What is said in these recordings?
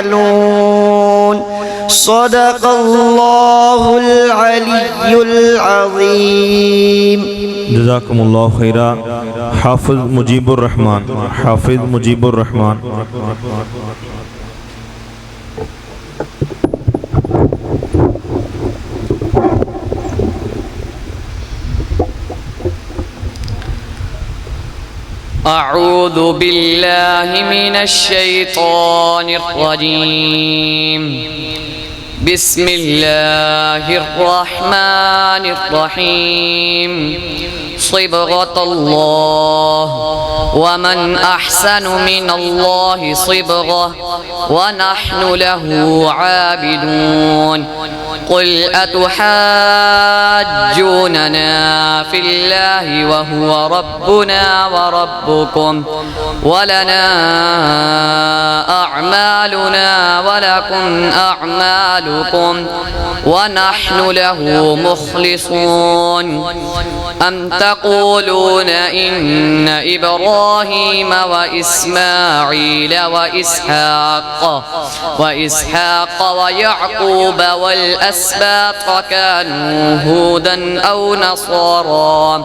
تعملون صدق الله العلي العظيم. جزاکم اللہ خیرہ. حافظ مجیب الرحمن. حافظ مجیب الرحمن. أعوذ بالله من الشيطان الرجيم. بسم الله الرحمن الرحيم. صبغة الله ومن أحسن من الله صبغة ونحن له عابدون. قل أتحاجوننا في الله وهو ربنا وربكم ولنا أعمالنا ولكم أعمالكم ونحن له مخلصون. أم تقولون إن إبراهيم وإسماعيل وإسحاق ويعقوب والأسباط كانوا هودا أو نصارى؟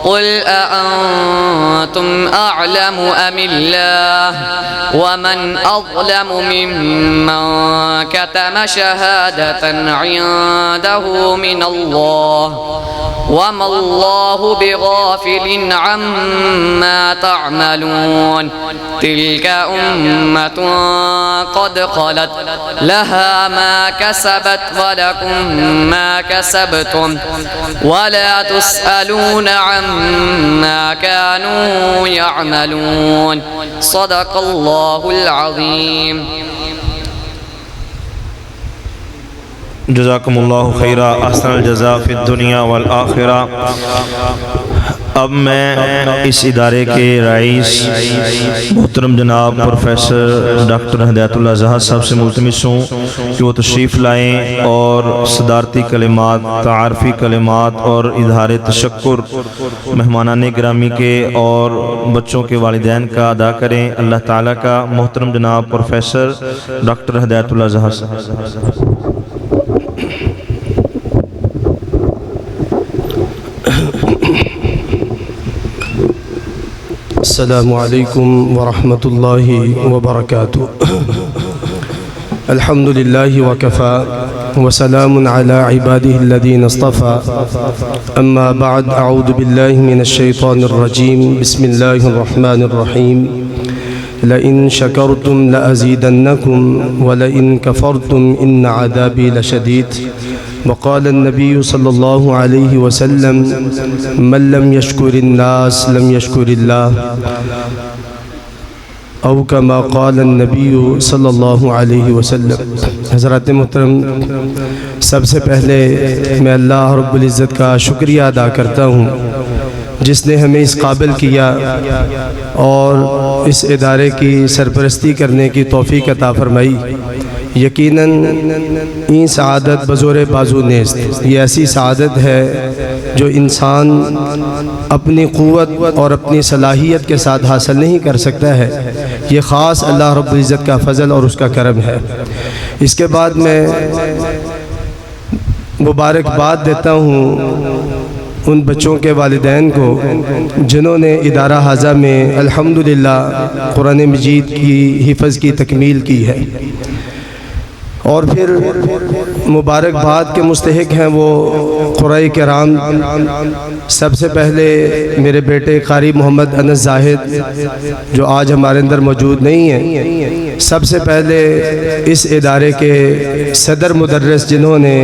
قل أأنتم أعلم أم الله؟ ومن أظلم ممن كتم شهادة عنده من الله وما الله بغافل عما تعملون. تلك أمة قد خلت لها ما كسبت ولكم ما كسبتم ولا تسألون عما كانوا يعملون. صدق الله العظيم. جزاکم اللہ خیرہ. احسن الجزاء فی الدنیا والآخرہ. اب میں اس ادارے کے رئیس محترم جناب پروفیسر ڈاکٹر ہدایت اللہ زہر صاحب سے ملتمس ہوں کہ وہ تشریف لائیں اور صدارتی کلمات، تعارفی کلمات اور اظہار تشکر مہمانان گرامی کے اور بچوں کے والدین کا ادا کریں. اللہ تعالیٰ کا. محترم جناب پروفیسر ڈاکٹر ہدایت اللہ زہر صاحب. السلام علیکم ورحمۃ اللہ وبرکاتہ. الحمد للہ وکفا وسلام علی عباده الذین اصطفى. اما بعد اعوذ باللہ من الشیطان الرجیم. بسم اللہ الرحمن الرحیم. لئن شکرتم لأزیدنکم ولئن کفرتم ان عذابی لشدید. وقال النبي صلى الله عليه وسلم من لم يشكر الناس لم يشكر الله، او كما قال النبي صلی اللہ علیہ وسلم. حضرات محترم، سب سے پہلے میں اللہ رب العزت کا شکریہ ادا کرتا ہوں جس نے ہمیں اس قابل کیا اور اس ادارے کی سرپرستی کرنے کی توفیق عطا فرمائی. یقیناً این سعادت بزور بازو نیست. یہ ایسی سعادت ہے جو انسان اپنی قوت اور اپنی صلاحیت کے ساتھ حاصل نہیں کر سکتا ہے. یہ خاص اللہ رب العزت کا فضل اور اس کا کرم ہے. اس کے بعد میں مبارکباد دیتا ہوں ان بچوں کے والدین کو جنہوں نے ادارہ حاضہ میں الحمدللہ قرآن مجید کی حفظ کی تکمیل کی ہے. اور پھر مبارکباد کے مستحق ہیں وہ قرآن کرام. سب سے پہلے میرے بیٹے قاری محمد انس زاہد جو آج ہمارے اندر موجود نہیں ہیں. سب سے پہلے اس ادارے کے صدر مدرس جنہوں نے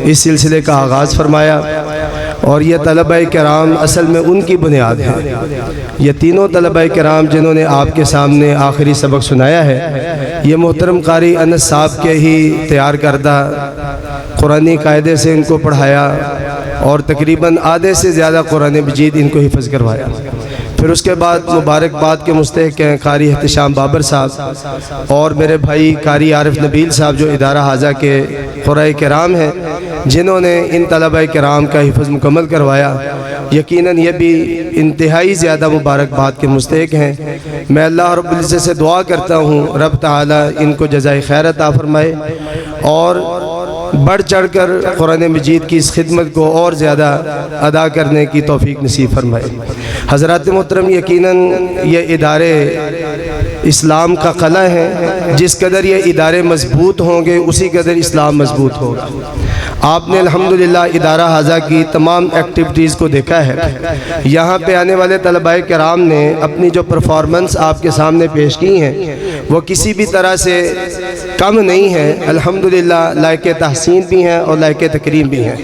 اس سلسلے کا آغاز فرمایا، اور یہ طلبہ کرام اصل میں ان کی بنیاد ہے. یہ تینوں طلبہ کرام جنہوں نے آپ کے سامنے آخری سبق سنایا ہے، یہ محترم قاری انس صاحب کے ہی تیار کردہ قرآنی قاعدے سے ان کو پڑھایا اور تقریباً آدھے سے زیادہ قرآن مجید ان کو حفظ کروایا. پھر اس کے بعد مبارکباد کے مستحق ہیں قاری احتشام بابر صاحب اور میرے بھائی قاری عارف نبیل صاحب جو ادارہ حاضہ کے قرآن کرام ہیں. جنہوں نے ان طلبہ کرام کا حفظ مکمل کروایا، یقیناً یہ بھی انتہائی زیادہ مبارکباد کے مستحق ہیں۔ میں اللہ رب العزت سے دعا کرتا ہوں رب تعالیٰ ان کو جزائے خیر عطا فرمائے اور بڑھ چڑھ کر قرآن مجید کی اس خدمت کو اور زیادہ ادا کرنے کی توفیق نصیب فرمائے۔ حضرات محترم، یقیناً یہ ادارے اسلام کا قلعہ ہے، جس قدر یہ ادارے مضبوط ہوں گے اسی قدر اسلام مضبوط ہوگا۔ آپ نے الحمدللہ ادارہ حاضہ کی تمام ایکٹیویٹیز کو دیکھا ہے۔ یہاں پہ آنے والے طلباء کرام نے اپنی جو پرفارمنس آپ کے سامنے پیش کی ہیں وہ کسی بھی طرح سے کم نہیں ہے، الحمدللہ لائق تحسین بھی ہیں اور لائق تکریم بھی ہیں۔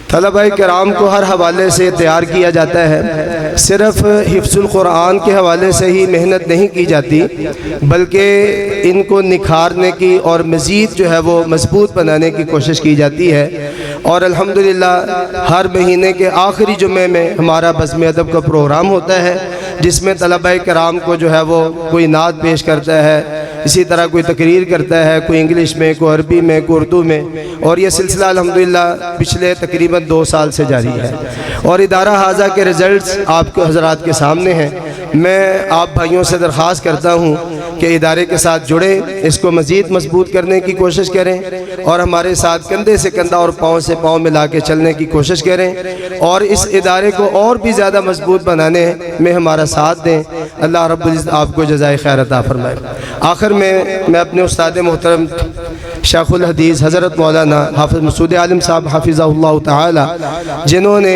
طلباء کرام کو ہر حوالے سے تیار کیا جاتا ہے، صرف حفظ القرآن کے حوالے سے ہی محنت نہیں کی جاتی بلکہ ان کو نکھارنے کی اور مزید جو ہے وہ مضبوط بنانے کی کوشش کی جاتی ہے۔ اور الحمدللہ ہر مہینے کے آخری جمعے میں ہمارا بزم ادب کا پروگرام ہوتا ہے، جس میں طلباء کرام کو جو ہے وہ کوئی نعت پیش کرتا ہے، اسی طرح کوئی تقریر کرتا ہے، کوئی انگلش میں، کوئی عربی میں، کوئی اردو میں، اور یہ سلسلہ الحمدللہ پچھلے تقریباً 2 سال سے جاری ہے۔ اور ادارہ حاضہ کے رزلٹس آپ کو حضرات کے سامنے ہیں۔ میں آپ بھائیوں سے درخواست کرتا ہوں کہ ادارے کے ساتھ جڑیں، اس کو مزید مضبوط کرنے کی کوشش کریں اور ہمارے ساتھ کندھے سے کندھا اور پاؤں سے پاؤں ملا کے چلنے کی کوشش کریں اور اس ادارے کو اور بھی زیادہ مضبوط بنانے میں ہمارا ساتھ دیں۔ اللہ رب العزت آپ کو جزائے خیر عطا فرمائے۔ آخر میں اپنے استاد محترم شیخ الحدیث حضرت مولانا حافظ مسعود عالم صاحب حفظہ اللہ تعالی، جنہوں نے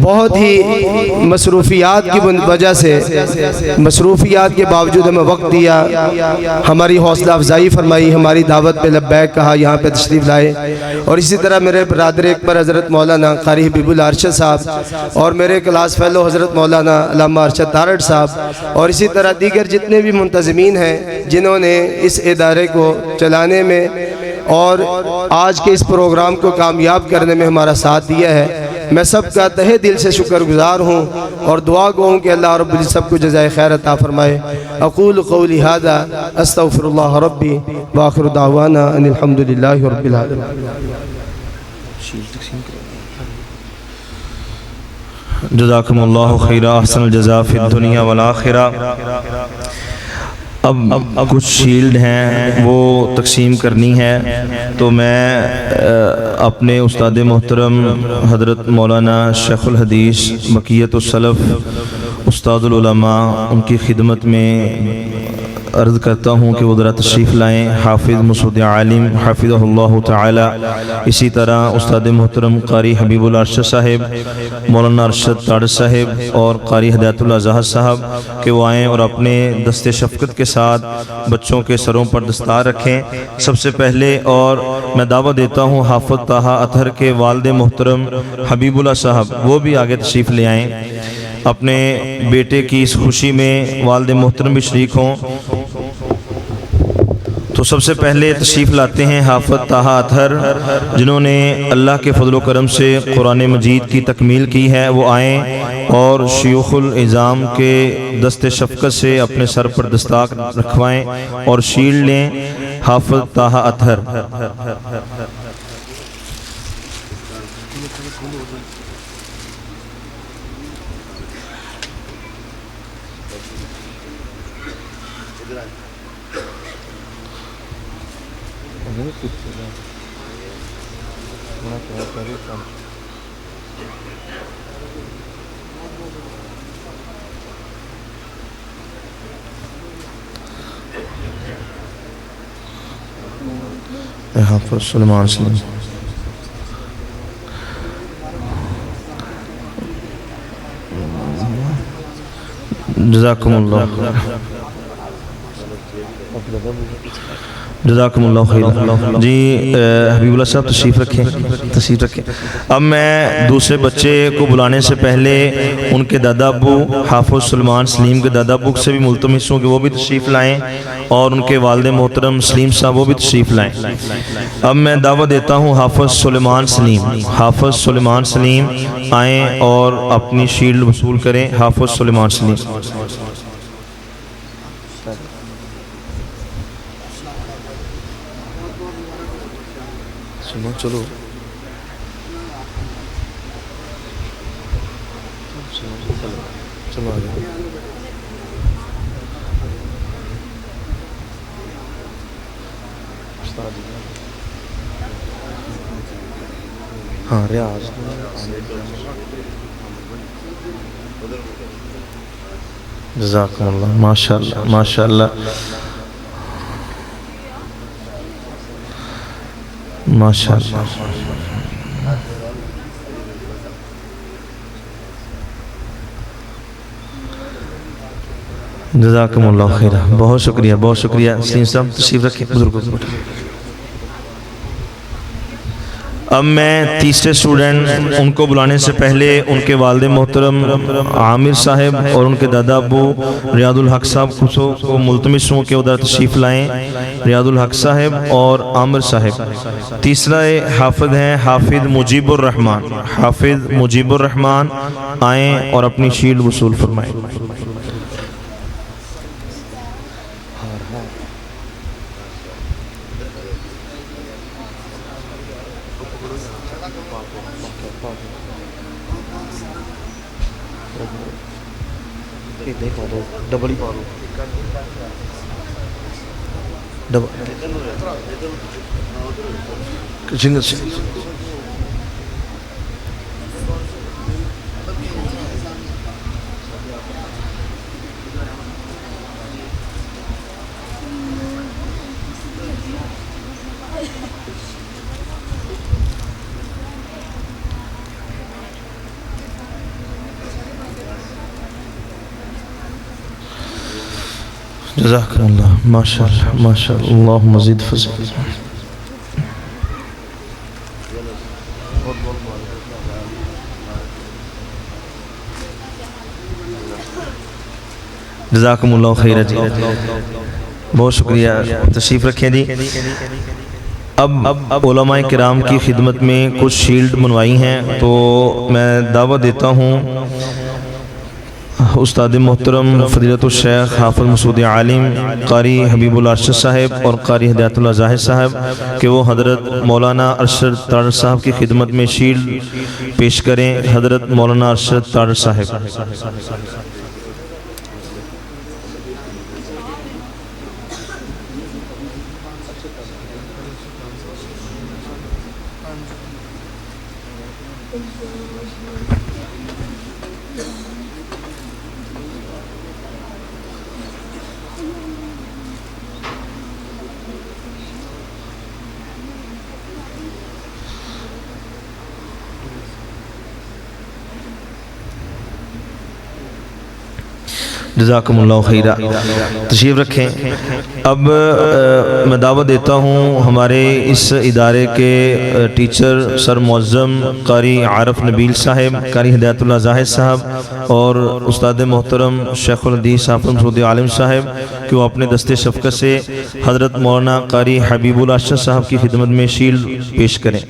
بہت ہی مصروفیات کی وجہ سے مصروفیات کے باوجود ہمیں وقت دیا، ہماری حوصلہ افزائی فرمائی، ہماری دعوت پہ لبیک کہا، یہاں پہ تشریف لائے۔ اور اسی طرح میرے برادر اکبر حضرت مولانا قاری حبیب اللہ ارشد صاحب اور میرے کلاس فیلو حضرت مولانا علامہ ارشد تارڑ صاحب اور اسی طرح دیگر جتنے بھی منتظمین ہیں جنہوں نے اس ادارے کو چلانے میں اور آج کے اس پروگرام کو کامیاب کرنے میں ہمارا ساتھ دیا ہے، میں سب کا تہہ دل سے شکر گزار ہوں اور دعا گو ہوں کہ اللہ رب العزت سب کو جزائے خیر عطا فرمائے۔ اقول قولی ھذا استغفر اللہ ربی وآخر دعوانا ان الحمدللہ رب العالمین۔ جزاکم اللہ خیرہ، احسن الجزاء فی الدنیا والآخرہ۔ اب کچھ شیلڈ ہیں وہ تقسیم کرنی ہے، تو میں اپنے استاد محترم حضرت مولانا شیخ الحدیث بقیت السلف استاد العلماء ان کی خدمت میں عرض کرتا ہوں کہ وہ ذرا تشریف لائیں۔ حافظ مسعود عالم حافظہ اللہ تعالی، اسی طرح استاد محترم قاری حبیب اللہ ارشد صاحب، مولانا ارشد تارڑ صاحب اور قاری ہدایت اللہ زاہد صاحب کہ وہ آئیں اور اپنے دست شفقت کے ساتھ بچوں کے سروں پر دستار رکھیں۔ سب سے پہلے اور میں دعوت دیتا ہوں حافظ طاہا اطہر کے والد محترم حبیب اللہ صاحب، وہ بھی آگے تشریف لے آئیں۔ اپنے بیٹے کی اس خوشی میں والد محترم بھی شریک ہوں۔ تو سب سے پہلے تشریف لاتے ہیں حافظ طاہا اطہر، جنہوں نے اللہ کے فضل و کرم سے قرآن مجید کی تکمیل کی ہے، وہ آئیں اور شیوخ العظام کے دست شفقت سے اپنے سر پر دستار رکھوائیں اور شیلڈ لیں۔ حافظ طاہا اطہر۔ حافظ سلمان سلیم۔ جزاکم اللہ جزاکم اللہ خیر۔ جی حبیب اللہ صاحب تشریف رکھیں۔ اب میں دوسرے بچے کو بلانے سے پہلے ان کے دادا ابو حافظ سلمان سلیم کے دادا ابو سے بھی ملتمس ہوں کہ وہ بھی تشریف لائیں اور ان کے والد محترم سلیم صاحب وہ بھی تشریف لائیں۔ اب میں دعوت دیتا ہوں حافظ سلمان سلیم۔ حافظ سلمان سلیم آئیں اور اپنی شیلڈ وصول کریں۔ حافظ سلمان سلیم۔ سنو چلو چلو آ جاؤ. ہاں ریاض جزاکم اللہ ماشاء اللہ ماشاء اللہ ماشاء اللہ. جزاکم اللہ خیر. بہت شکریہ بہت شکریہ. سلیم صاحب تشریف رکھیں. بزرگوں کو اب میں تیسرے اسٹوڈنٹ ان کو بلانے سے پہلے ان کے والد محترم عامر صاحب اور ان کے دادا ابو ریاض الحق صاحب کو ملتمس ہوں کہ ادھر تشریف لائیں. ریاض الحق صاحب اور عامر صاحب. تیسرا حافظ ہیں حافظ مجیب الرحمن. حافظ مجیب الرحمن آئیں اور اپنی شیلڈ وصول فرمائیں. ڈبل ہی پا دو ڈبل جزاکم اللہ ماشاء اللہ ماشاء اللہ. اللہم مزید فضل. جزاکم اللہ خیر جی. بہت شکریہ. تشریف رکھیں جی. اب علماء کرام کی خدمت میں کچھ شیلڈ منوائی ہیں تو میں دعوت دیتا ہوں استاد محترم فضیلت الشیخ حافظ مسعود عالم قاری حبیب اللہ ارشد صاحب اور قاری ہدایت اللہ زاہد صاحب کہ وہ حضرت مولانا ارشد تارڑ صاحب کی خدمت میں شیلڈ پیش کریں. حضرت مولانا ارشد تارڑ صاحب. جزاکم اللہ خیرہ. تشریف رکھیں. اب میں دعوت دیتا ہوں ہمارے اس ادارے کے ٹیچر سر معظم قاری عارف نبیل صاحب قاری ہدایت اللہ زاہد صاحب اور استاد محترم شیخ الحدیث حافظ مسعود عالم صاحب کہ وہ اپنے دست شفقت سے حضرت مولانا قاری حبیب اللہ ارشد صاحب کی خدمت میں شیلڈ پیش کریں.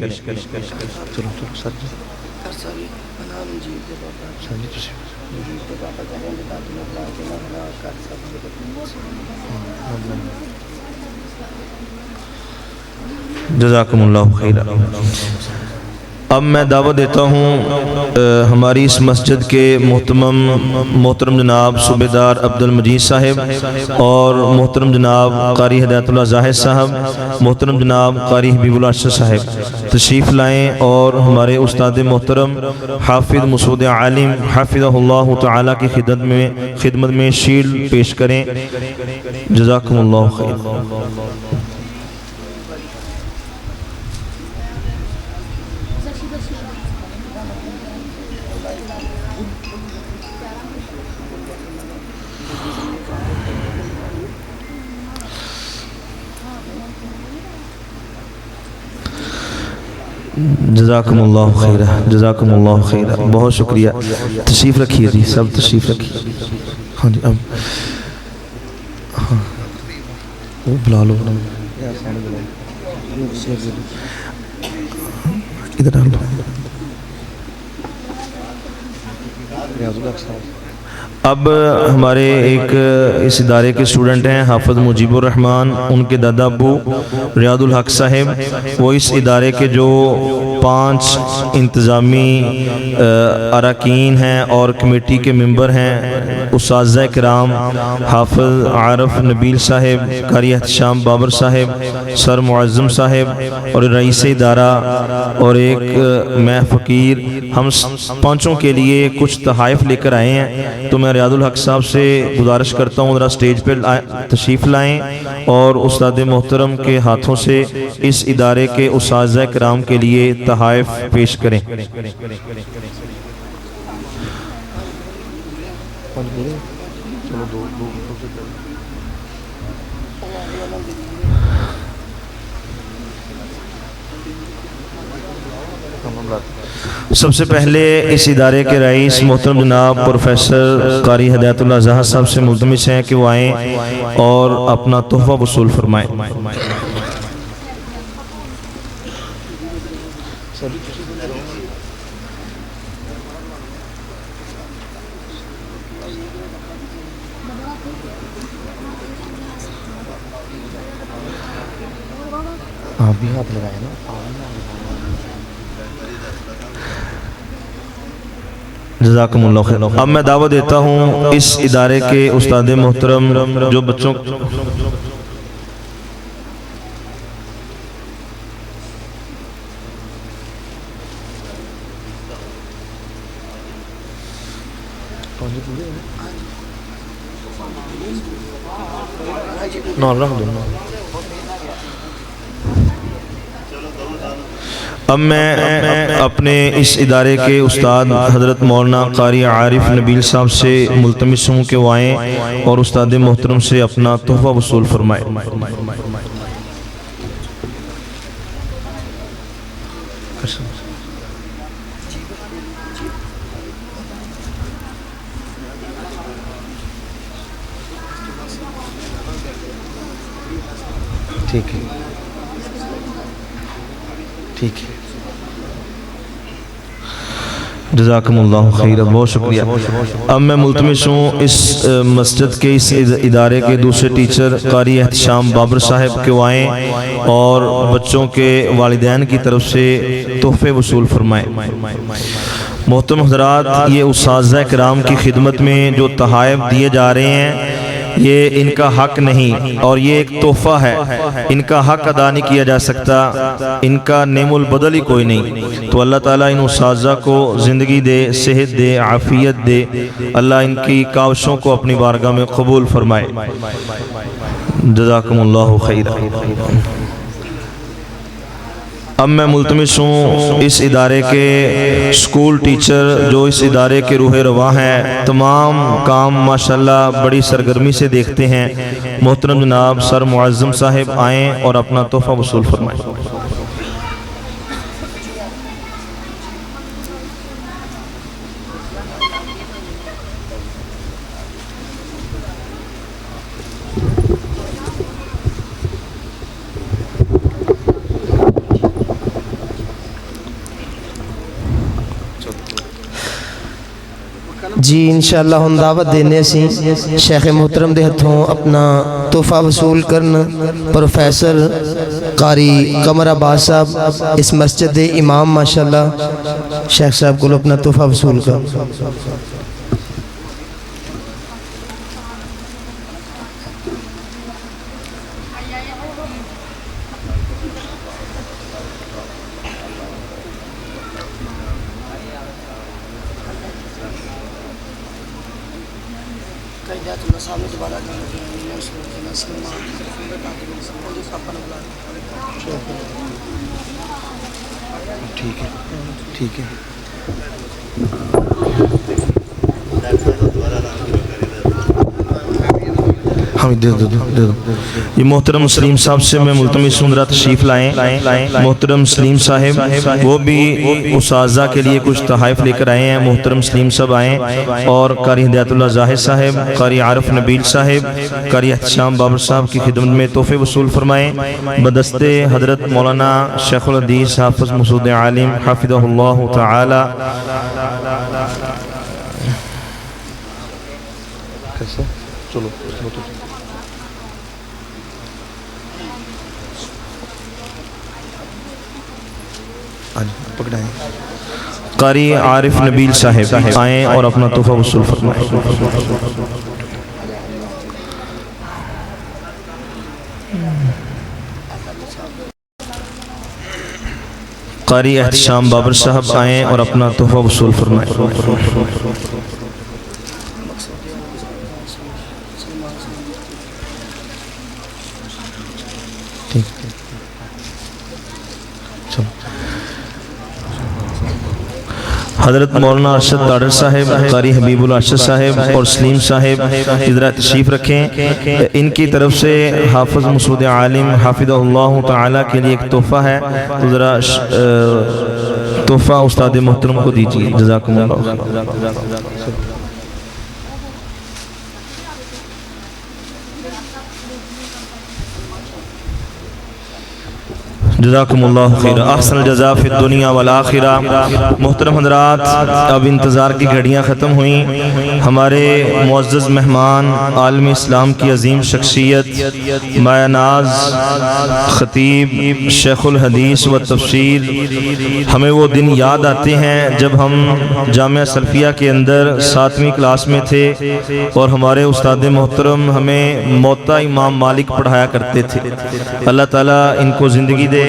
جزاکم اللہ خیر. اب میں دعوت دیتا ہوں ہماری اس مسجد کے محترم جناب صوبیدار عبد المجید صاحب اور محترم جناب قاری ہدایت اللہ زاہد صاحب محترم جناب قاری حبیب اللہ ارشد صاحب تشریف لائیں اور ہمارے استاد محترم حافظ مسعود عالم حافظہ اللہ تعالی کی خدمت میں شیلڈ پیش کریں. جزاکم اللہ خیر. جزاکم اللہ خیر. جزاکم اللہ خیر. بہت شکریہ. تشریف رکھیے جی. سب تشریف رکھیے. ہاں جی. اب ہاں وہ بلا لو ادھر آ لو. اب ہمارے ایک اس ادارے کے اسٹوڈنٹ ہیں حافظ مجیب الرحمن، ان کے دادا ابو ریاض الحق صاحب، وہ اس ادارے کے جو 5 انتظامی اراکین ہیں اور کمیٹی کے ممبر ہیں، اساتذہ کرام حافظ عارف نبیل صاحب، قاری احتشام بابر صاحب، سر معظم صاحب اور رئیس ادارہ اور ایک میں فقیر، ہم 5 کے لیے کچھ تحائف لے کر آئے ہیں۔ تو میں ریاض الحق صاحب سے گزارش کرتا ہوں ذرا اسٹیج پہ تشریف لائیں اور استاد محترم کے ہاتھوں سے اس ادارے کے اساتذہ کرام کے لیے تحائف پیش کریں۔ سب سے پہلے اس ادارے کے رئیس محترم جناب پروفیسر قاری ہدایت اللہ زاہد صاحب سے ملتمس ہیں کہ وہ آئیں اور اپنا تحفہ وصول فرمائیں۔ آپ بھی ہاتھ لگائیں نا۔ جزاکم اللہ خیر۔ اب میں دعوت دیتا ہوں اس ادارے کے استاد محترم جو بچوں اب میں اپنے اس ادارے کے استاد حضرت مولانا قاری عارف نبیل صاحب سے ملتمس ہوں کہ وہ آئیں اور استاد محترم سے اپنا تحفہ وصول فرمائیں۔ ٹھیک ہے، ٹھیک ہے، جزاکم اللہ خیر، بہت شکریہ۔ اب میں ملتمس ہوں اس مسجد کے اس ادارے کے دوسرے ٹیچر قاری احتشام بابر صاحب کے وہ آئیں اور بچوں کے والدین کی طرف سے تحفے وصول فرمائیں۔ محترم حضرات، یہ اساتذہ کرام کی خدمت میں جو تحائف دیے جا رہے ہیں یہ ان کا حق نہیں اور یہ ایک تحفہ ہے، ان کا حق ادا نہیں کیا جا سکتا، ان کا نعم البدل ہی کوئی نہیں۔ تو اللہ تعالیٰ ان اساتذہ کو زندگی دے، صحت دے، عافیت دے، اللہ ان کی کاوشوں کو اپنی بارگاہ میں قبول فرمائے۔ جزاکم اللہ خیر۔ اب میں ملتمس ہوں اس ادارے کے اسکول ٹیچر جو اس ادارے کے روح رواں ہیں، تمام کام ماشاءاللہ بڑی سرگرمی سے دیکھتے ہیں، محترم جناب سر معظم صاحب آئیں اور اپنا تحفہ وصول فرمائیں۔ جی انشاءاللہ ہم دعوت دینے سی شیخ محترم دے ہتھوں اپنا تحفہ وصول کرنا پروفیسر قاری قمر عباس صاحب اس مسجد دے امام ماشاءاللہ شیخ صاحب کو اپنا تحفہ وصول کر۔ ٹھیک ہے، ٹھیک ہے۔ یہ محترم سلیم صاحب سے میں ملتمس ہوں ذرا تشریف لائیں۔ محترم سلیم صاحب وہ بھی اساتذہ کے لیے کچھ تحائف لے کر آئے ہیں، محترم سلیم صاحب آئیں اور قاری ہدایت اللہ زاہد صاحب، قاری عارف نبیل صاحب، قاری احتشام بابر صاحب کی خدمت میں تحفے وصول فرمائیں۔ بدستِ حضرت مولانا شیخ الحدیث حافظ مسعود عالم حافظہ اللہ تعالی۔ چلو پکڑائیں. قاری عارف نبیل صاحب آئیں اور اپنا تحفہ وصول فرمائیں. قاری احتشام بابر صاحب آئیں اور اپنا تحفہ وصول فرمائیں. حضرت مولانا ارشد تاڑر صاحب، قاری حبیب اللہ ارشد صاحب اور سلیم صاحب ادھر تشریف رکھیں. ان کی طرف سے حافظ مسعود عالم حافظہ اللہ تعالیٰ کے لیے ایک تحفہ ہے، تو ذرا تحفہ استاد محترم کو دیجیے. جزاکم اللہ. جزاکم اللہ خیر. احسن الجزاء فی الدنیا والآخرہ. محترم حضرات، اب انتظار کی گھڑیاں ختم ہوئیں. ہمارے معزز مہمان عالم اسلام کی عظیم شخصیت مایہ ناز خطیب شیخ الحدیث و تفسیر، ہمیں وہ دن یاد آتے ہیں جب ہم جامعہ سلفیہ کے اندر 7ویں کلاس میں تھے اور ہمارے استاد محترم ہمیں موطا امام مالک پڑھایا کرتے تھے. اللہ تعالیٰ ان کو زندگی دے.